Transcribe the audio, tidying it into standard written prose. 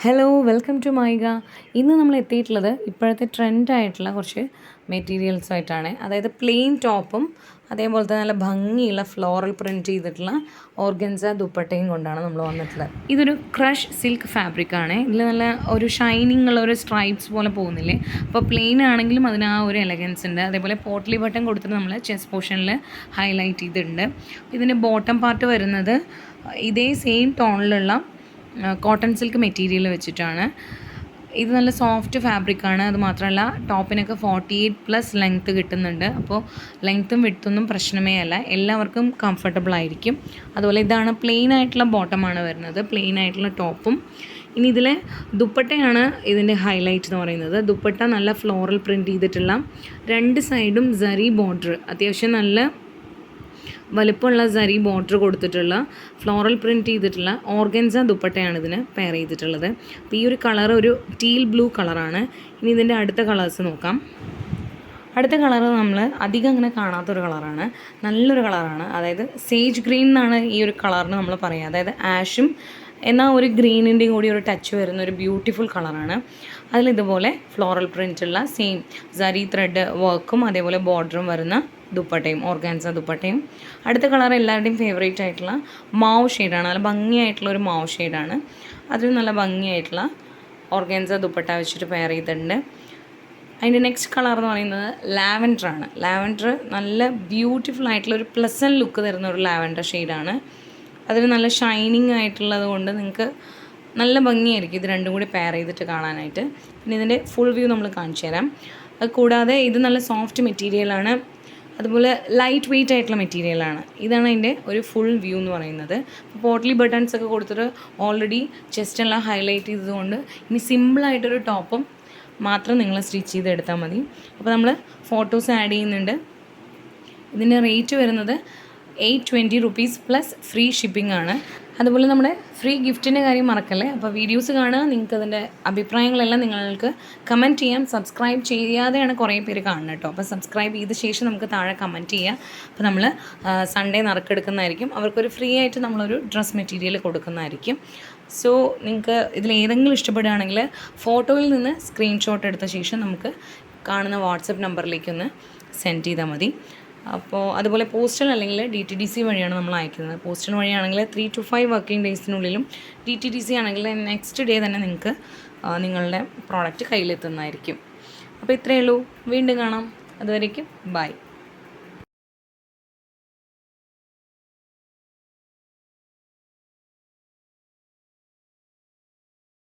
Hello welcome to മൈഗ. ഇന്ന് നമ്മൾ എത്തിയിട്ടുള്ളത് ഇപ്പോഴത്തെ ട്രെൻഡായിട്ടുള്ള കുറച്ച് മെറ്റീരിയൽസുമായിട്ടാണ്. അതായത് പ്ലെയിൻ ടോപ്പും അതേപോലത്തെ നല്ല ഭംഗിയുള്ള ഫ്ലോറൽ പ്രിൻറ്റ് ചെയ്തിട്ടുള്ള ഓർഗൻസ ദുപ്പട്ടയും കൊണ്ടാണ് നമ്മൾ വന്നിട്ടുള്ളത്. ഇതൊരു ക്രഷ് സിൽക്ക് ഫാബ്രിക്കാണ്. ഇതിൽ നല്ല ഒരു ഷൈനിങ് ഉള്ള ഒരു സ്ട്രൈപ്സ് പോലെ പോകുന്നില്ലേ. അപ്പോൾ പ്ലെയിൻ ആണെങ്കിലും അതിന് ആ ഒരു എലഗൻസ് ഉണ്ട്. അതേപോലെ പോട്ട്ലി ബട്ടൺ കൊടുത്തിട്ട് നമ്മൾ ചെസ്റ്റ് പോർഷനിൽ ഹൈലൈറ്റ് ചെയ്തിട്ടുണ്ട്. ഇതിൻ്റെ ബോട്ടം പാർട്ട് വരുന്നത് ഇതേ സെയിം ടോണിലുള്ള കോട്ടൺ സിൽക്ക് മെറ്റീരിയൽ വെച്ചിട്ടാണ്. ഇത് നല്ല സോഫ്റ്റ് ഫാബ്രിക്കാണ്. അത് മാത്രമല്ല ടോപ്പിനൊക്കെ 48+ ലെങ്ത്ത് കിട്ടുന്നുണ്ട്. അപ്പോൾ ലെങ്ത്തും വിഡ്ത്തൊന്നും പ്രശ്നമേ അല്ല, എല്ലാവർക്കും കംഫർട്ടബിൾ ആയിരിക്കും. അതുപോലെ ഇതാണ് പ്ലെയിൻ ആയിട്ടുള്ള ബോട്ടമാണ് വരുന്നത്, പ്ലെയിൻ ആയിട്ടുള്ള ടോപ്പും. ഇനി ഇതിലെ ദുപ്പട്ടയാണ് ഇതിൻ്റെ ഹൈലൈറ്റ് എന്ന് പറയുന്നത്. ദുപ്പട്ട നല്ല ഫ്ലോറൽ പ്രിൻറ്റ് ചെയ്തിട്ടുള്ള രണ്ട് സൈഡും സരി ബോർഡർ, അത്യാവശ്യം നല്ല വലുപ്പമുള്ള സരി ബോർഡർ കൊടുത്തിട്ടുള്ള ഫ്ലോറൽ പ്രിൻറ്റ് ചെയ്തിട്ടുള്ള ഓർഗൻസ ദുപ്പട്ടയാണ് ഇതിന് പെയർ ചെയ്തിട്ടുള്ളത്. അപ്പോൾ ഈ ഒരു കളർ ഒരു ടീൽ ബ്ലൂ കളറാണ്. ഇനി ഇതിൻ്റെ അടുത്ത കളേഴ്സ് നോക്കാം. അടുത്ത കളർ നമ്മൾ അധികം അങ്ങനെ കാണാത്തൊരു കളറാണ്, നല്ലൊരു കളറാണ്. അതായത് സേജ് ഗ്രീൻ എന്നാണ് ഈ ഒരു കളറിന് നമ്മൾ പറയുക. അതായത് ആഷും എന്നാൽ ഒരു ഗ്രീനിൻ്റെയും കൂടി ഒരു ടച്ച് വരുന്ന ഒരു ബ്യൂട്ടിഫുൾ കളറാണ്. അതിലിതുപോലെ ഫ്ലോറൽ പ്രിൻറ്റുള്ള സെയിം സരി ത്രെഡ് വർക്കും അതേപോലെ ബോർഡറും വരുന്ന ദുപ്പട്ടയും, ഓർഗാൻസ ദുപ്പട്ടയും. അടുത്ത കളർ എല്ലാവരുടെയും ഫേവറേറ്റ് ആയിട്ടുള്ള മാവ് ഷെയ്ഡാണ്. നല്ല ഭംഗിയായിട്ടുള്ള ഒരു മാവ് ഷെയ്ഡാണ്. അതിൽ നല്ല ഭംഗിയായിട്ടുള്ള ഓർഗാൻസ ദുപ്പട്ട വെച്ചിട്ട് പെയർ ചെയ്തിട്ടുണ്ട്. അതിൻ്റെ നെക്സ്റ്റ് കളർ എന്ന് പറയുന്നത് ലാവൻഡറാണ്. ലാവൻഡർ നല്ല ബ്യൂട്ടിഫുൾ ആയിട്ടുള്ള ഒരു പ്ലസൻറ്റ് ലുക്ക് തരുന്ന ഒരു ലാവൻഡർ ഷെയ്ഡാണ്. അതിന് നല്ല ഷൈനിങ് ആയിട്ടുള്ളത് കൊണ്ട് നിങ്ങൾക്ക് നല്ല ഭംഗിയായിരിക്കും ഇത് രണ്ടും കൂടി പെയർ ചെയ്തിട്ട് കാണാനായിട്ട്. പിന്നെ ഇതിൻ്റെ ഫുൾ വ്യൂ നമ്മൾ കാണിച്ചു തരാം. അത് കൂടാതെ ഇത് നല്ല സോഫ്റ്റ് മെറ്റീരിയലാണ്, അതുപോലെ ലൈറ്റ് വെയ്റ്റ് ആയിട്ടുള്ള മെറ്റീരിയലാണ്. ഇതാണ് അതിൻ്റെ ഒരു ഫുൾ വ്യൂ എന്ന് പറയുന്നത്. പോട്ട്ലി ബട്ടൺസ് ഒക്കെ കൊടുത്തിട്ട് ഓൾറെഡി ചെസ്റ്റെല്ലാം ഹൈലൈറ്റ് ചെയ്തതുകൊണ്ട് ഇനി സിമ്പിളായിട്ടൊരു ടോപ്പും മാത്രം നിങ്ങൾ സ്റ്റിച്ച് ചെയ്തെടുത്താൽ മതി. അപ്പോൾ നമ്മൾ ഫോട്ടോസ് ആഡ് ചെയ്യുന്നുണ്ട്. ഇതിൻ്റെ റേറ്റ് വരുന്നത് 820 rupees പ്ലസ് ഫ്രീ ഷിപ്പിംഗ് ആണ്. അതുപോലെ നമ്മുടെ ഫ്രീ ഗിഫ്റ്റിൻ്റെ കാര്യം മറക്കല്ലേ. അപ്പോൾ വീഡിയോസ് കാണുക, നിങ്ങൾക്ക് അതിൻ്റെ അഭിപ്രായങ്ങളെല്ലാം നിങ്ങൾക്ക് കമൻറ്റ് ചെയ്യാം. സബ്സ്ക്രൈബ് ചെയ്യാതെയാണ് കുറേ പേര് കാണുന്നത് കേട്ടോ. അപ്പോൾ സബ്സ്ക്രൈബ് ചെയ്ത ശേഷം നമുക്ക് താഴെ കമൻറ്റ് ചെയ്യാം. അപ്പോൾ നമ്മൾ സൺഡേ നറുക്കെടുക്കുന്നതായിരിക്കും. അവർക്കൊരു ഫ്രീ ആയിട്ട് നമ്മളൊരു ഡ്രസ് മെറ്റീരിയൽ കൊടുക്കുന്നതായിരിക്കും. സോ നിങ്ങൾക്ക് ഇതിലേതെങ്കിലും ഇഷ്ടപ്പെടുകയാണെങ്കിൽ ഫോട്ടോയിൽ നിന്ന് സ്ക്രീൻഷോട്ട് എടുത്ത ശേഷം നമുക്ക് കാണുന്ന വാട്സപ്പ് നമ്പറിലേക്കൊന്ന് സെൻഡ് ചെയ്താൽ മതി. അപ്പോൾ അതുപോലെ പോസ്റ്റൽ അല്ലെങ്കിൽ DTDC വഴിയാണ് നമ്മൾ അയക്കുന്നത്. പോസ്റ്റൽ വഴിയാണെങ്കിൽ 3 to 5 വർക്കിംഗ് ഡേയ്സിനുള്ളിലും, DTDC ആണെങ്കിൽ നെക്സ്റ്റ് ഡേ തന്നെ നിങ്ങൾക്ക് നിങ്ങളുടെ പ്രോഡക്റ്റ് കയ്യിലെത്തുന്നതായിരിക്കും. അപ്പോൾ ഇത്രയേ ഉള്ളൂ. വീണ്ടും കാണാം. അതുവരേക്കും ബൈ.